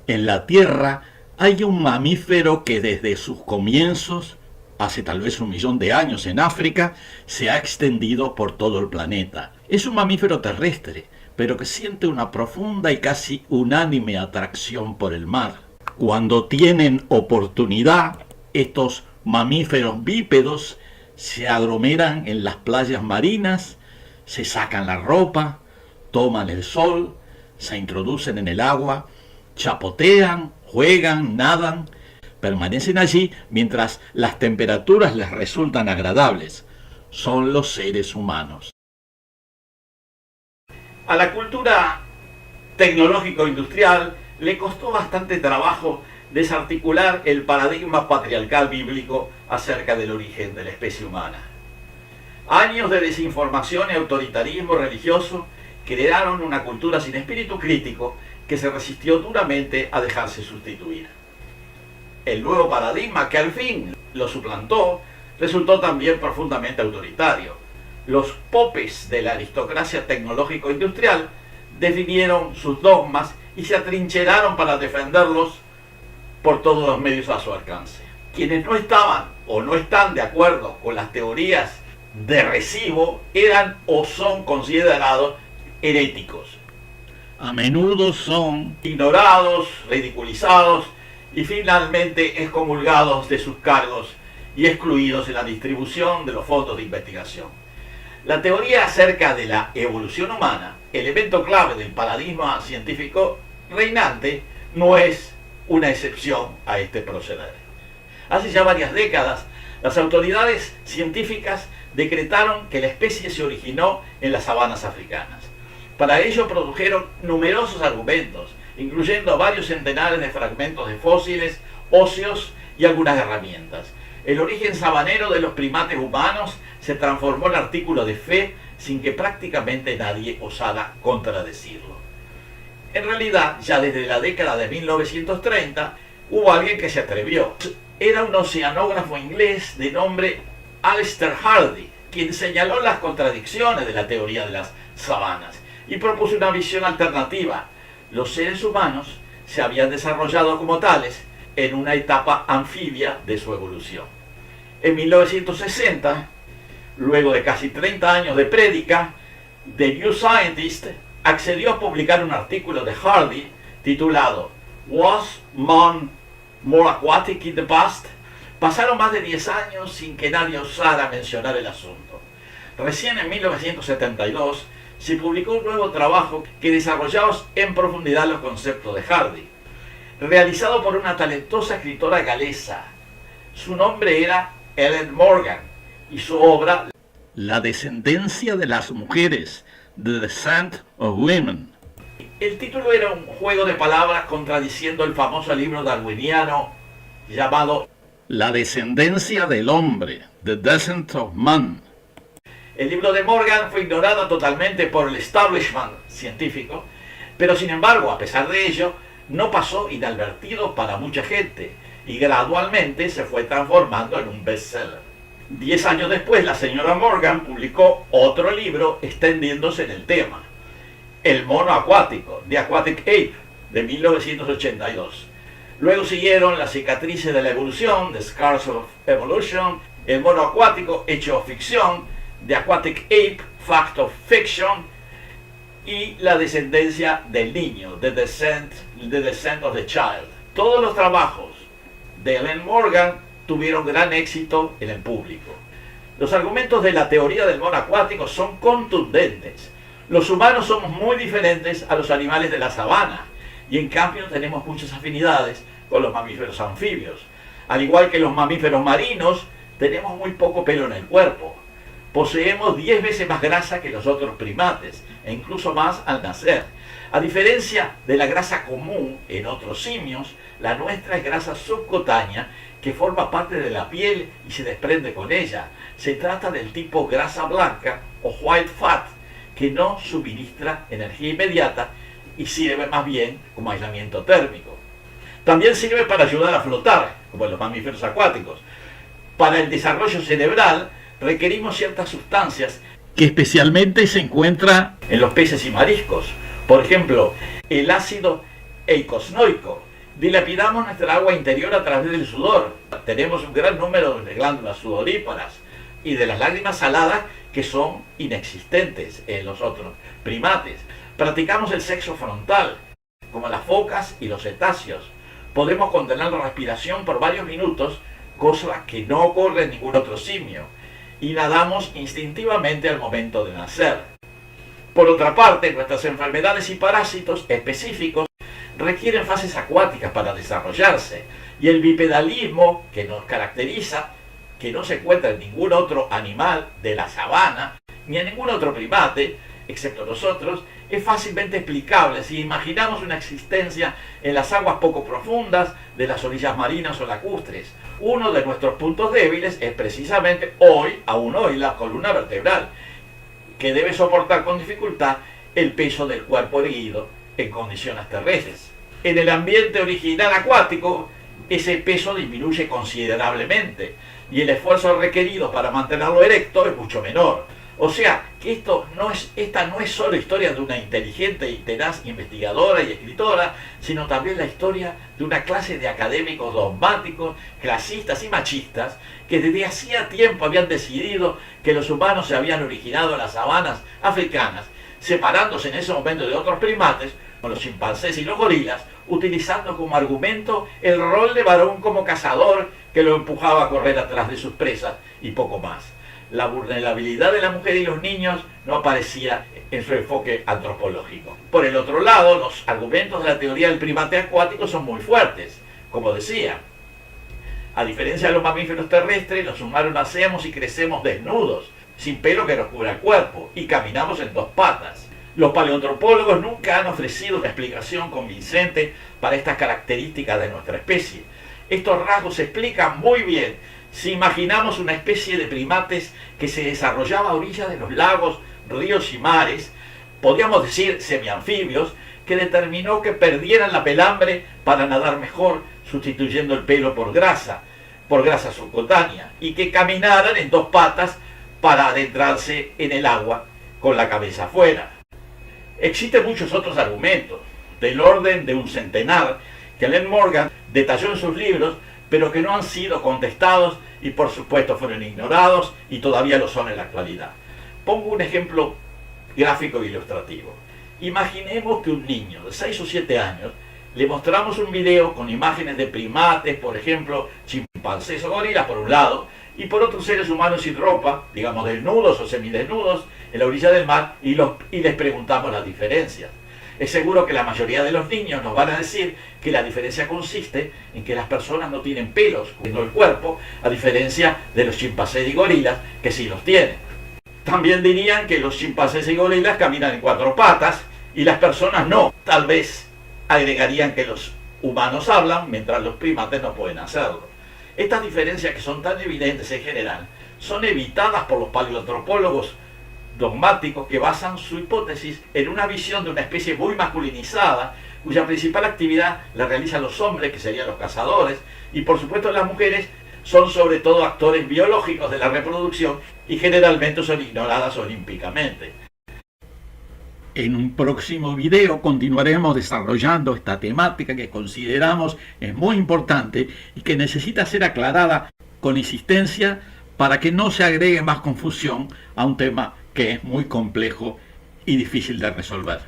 En la Tierra hay un mamífero que desde sus comienzos, hace tal vez 1.000.000 de años en África, se ha extendido por todo el planeta. Es un mamífero terrestre, pero que siente una profunda y casi unánime atracción por el mar. Cuando tienen oportunidad, estos mamíferos bípedos se aglomeran en las playas marinas, se sacan la ropa, toman el sol, se introducen en el agua, chapotean, juegan, nadan, permanecen allí mientras las temperaturas les resultan agradables. Son los seres humanos. A la cultura tecnológico-industrial le costó bastante trabajo desarticular el paradigma patriarcal bíblico acerca del origen de la especie humana. Años de desinformación y autoritarismo religioso crearon una cultura sin espíritu crítico que se resistió duramente a dejarse sustituir. El nuevo paradigma que al fin lo suplantó resultó también profundamente autoritario. Los popes de la aristocracia tecnológico-industrial definieron sus dogmas y se atrincheraron para defenderlos por todos los medios a su alcance. Quienes no estaban o no están de acuerdo con las teorías de recibo eran o son considerados heréticos. A menudo son ignorados, ridiculizados y finalmente excomulgados de sus cargos y excluidos en la distribución de los fondos de investigación. La teoría acerca de la evolución humana, elemento clave del paradigma científico reinante, no es una excepción a este proceder. Hace ya varias décadas, las autoridades científicas decretaron que la especie se originó en las sabanas africanas. Para ello produjeron numerosos argumentos, incluyendo varios centenares de fragmentos de fósiles, óseos y algunas herramientas. El origen sabanero de los primates humanos se transformó en artículo de fe sin que prácticamente nadie osara contradecirlo. En realidad, ya desde la década de 1930, hubo alguien que se atrevió. Era un oceanógrafo inglés de nombre Alister Hardy, quien señaló las contradicciones de la teoría de las sabanas y propuso una visión alternativa. Los seres humanos se habían desarrollado como tales en una etapa anfibia de su evolución. En 1960, luego de casi 30 años de prédica, The New Scientist accedió a publicar un artículo de Hardy titulado Was Man More Aquatic in the Past? Pasaron más de 10 años sin que nadie osara mencionar el asunto. Recién en 1972 se publicó un nuevo trabajo que desarrollaba en profundidad los conceptos de Hardy, realizado por una talentosa escritora galesa. Su nombre era Ellen Morgan y su obra La descendencia de las mujeres, The Descent of Women. El título era un juego de palabras contradiciendo el famoso libro darwiniano llamado La descendencia del hombre, The Descent of Man. El libro de Morgan fue ignorado totalmente por el establishment científico, pero sin embargo, a pesar de ello, no pasó inadvertido para mucha gente y gradualmente se fue transformando en un bestseller. 10 años después, la señora Morgan publicó otro libro extendiéndose en el tema, El mono acuático, The Aquatic Ape, de 1982. Luego siguieron Las cicatrices de la evolución, The Scars of Evolution, El mono acuático, hecho ficción, The Aquatic Ape, Fact of Fiction, y La descendencia del niño, The Descent of the Child. Todos los trabajos de Ellen Morgan tuvieron gran éxito en el público. Los argumentos de la teoría del mono acuático son contundentes. Los humanos somos muy diferentes a los animales de la sabana y en cambio tenemos muchas afinidades con los mamíferos anfibios. Al igual que los mamíferos marinos, tenemos muy poco pelo en el cuerpo. Poseemos 10 veces más grasa que los otros primates e incluso más al nacer. A diferencia de la grasa común en otros simios, la nuestra es grasa subcutánea que forma parte de la piel y se desprende con ella. Se trata del tipo grasa blanca o white fat, que no suministra energía inmediata y sirve más bien como aislamiento térmico. También sirve para ayudar a flotar, como en los mamíferos acuáticos. Para el desarrollo cerebral requerimos ciertas sustancias que especialmente se encuentran en los peces y mariscos. Por ejemplo, el ácido eicosanoico, Dilapidamos nuestra agua interior a través del sudor. Tenemos un gran número de glándulas sudoríparas y de las lágrimas saladas que son inexistentes en los otros primates. Practicamos el sexo frontal, como las focas y los cetáceos. Podemos contener la respiración por varios minutos, cosa que no ocurre en ningún otro simio. Y nadamos instintivamente al momento de nacer. Por otra parte, nuestras enfermedades y parásitos específicos requieren fases acuáticas para desarrollarse, y el bipedalismo que nos caracteriza, que no se encuentra en ningún otro animal de la sabana, ni en ningún otro primate, excepto nosotros, es fácilmente explicable si imaginamos una existencia en las aguas poco profundas de las orillas marinas o lacustres. Uno de nuestros puntos débiles es precisamente aún hoy, la columna vertebral, que debe soportar con dificultad el peso del cuerpo erguido en condiciones terrestres. En el ambiente original acuático, ese peso disminuye considerablemente y el esfuerzo requerido para mantenerlo erecto es mucho menor. O sea, que esta no es solo historia de una inteligente y tenaz investigadora y escritora, sino también la historia de una clase de académicos dogmáticos, clasistas y machistas, que desde hacía tiempo habían decidido que los humanos se habían originado en las sabanas africanas, separándose en ese momento de otros primates, como los chimpancés y los gorilas, utilizando como argumento el rol de varón como cazador que lo empujaba a correr atrás de sus presas y poco más. La vulnerabilidad de la mujer y los niños no aparecía en su enfoque antropológico. Por el otro lado, los argumentos de la teoría del primate acuático son muy fuertes. Como decía, a diferencia de los mamíferos terrestres, los humanos nacemos y crecemos desnudos, sin pelo que nos cubra el cuerpo, y caminamos en dos patas. Los paleoantropólogos nunca han ofrecido una explicación convincente para estas características de nuestra especie. Estos rasgos se explican muy bien si imaginamos una especie de primates que se desarrollaba a orillas de los lagos, ríos y mares, podríamos decir semianfibios, que determinó que perdieran la pelambre para nadar mejor, sustituyendo el pelo por grasa subcutánea, y que caminaran en dos patas para adentrarse en el agua con la cabeza afuera. Existen muchos otros argumentos, del orden de un centenar, que Len Morgan detalló en sus libros, pero que no han sido contestados y por supuesto fueron ignorados y todavía lo son en la actualidad. Pongo un ejemplo gráfico e ilustrativo. Imaginemos que un niño de 6 o 7 años le mostramos un video con imágenes de primates, por ejemplo, chimpancés o gorilas por un lado, y por otros seres humanos sin ropa, digamos desnudos o semidesnudos, en la orilla del mar, y les preguntamos las diferencias. Es seguro que la mayoría de los niños nos van a decir que la diferencia consiste en que las personas no tienen pelos cubriendo el cuerpo, a diferencia de los chimpancés y gorilas, que sí los tienen. También dirían que los chimpancés y gorilas caminan en 4 patas y las personas no. Tal vez agregarían que los humanos hablan mientras los primates no pueden hacerlo. Estas diferencias, que son tan evidentes en general, son evitadas por los paleoantropólogos dogmáticos que basan su hipótesis en una visión de una especie muy masculinizada, cuya principal actividad la realizan los hombres, que serían los cazadores, y por supuesto las mujeres son sobre todo actores biológicos de la reproducción y generalmente son ignoradas olímpicamente. En un próximo video continuaremos desarrollando esta temática que consideramos es muy importante y que necesita ser aclarada con insistencia para que no se agregue más confusión a un tema que es muy complejo y difícil de resolver.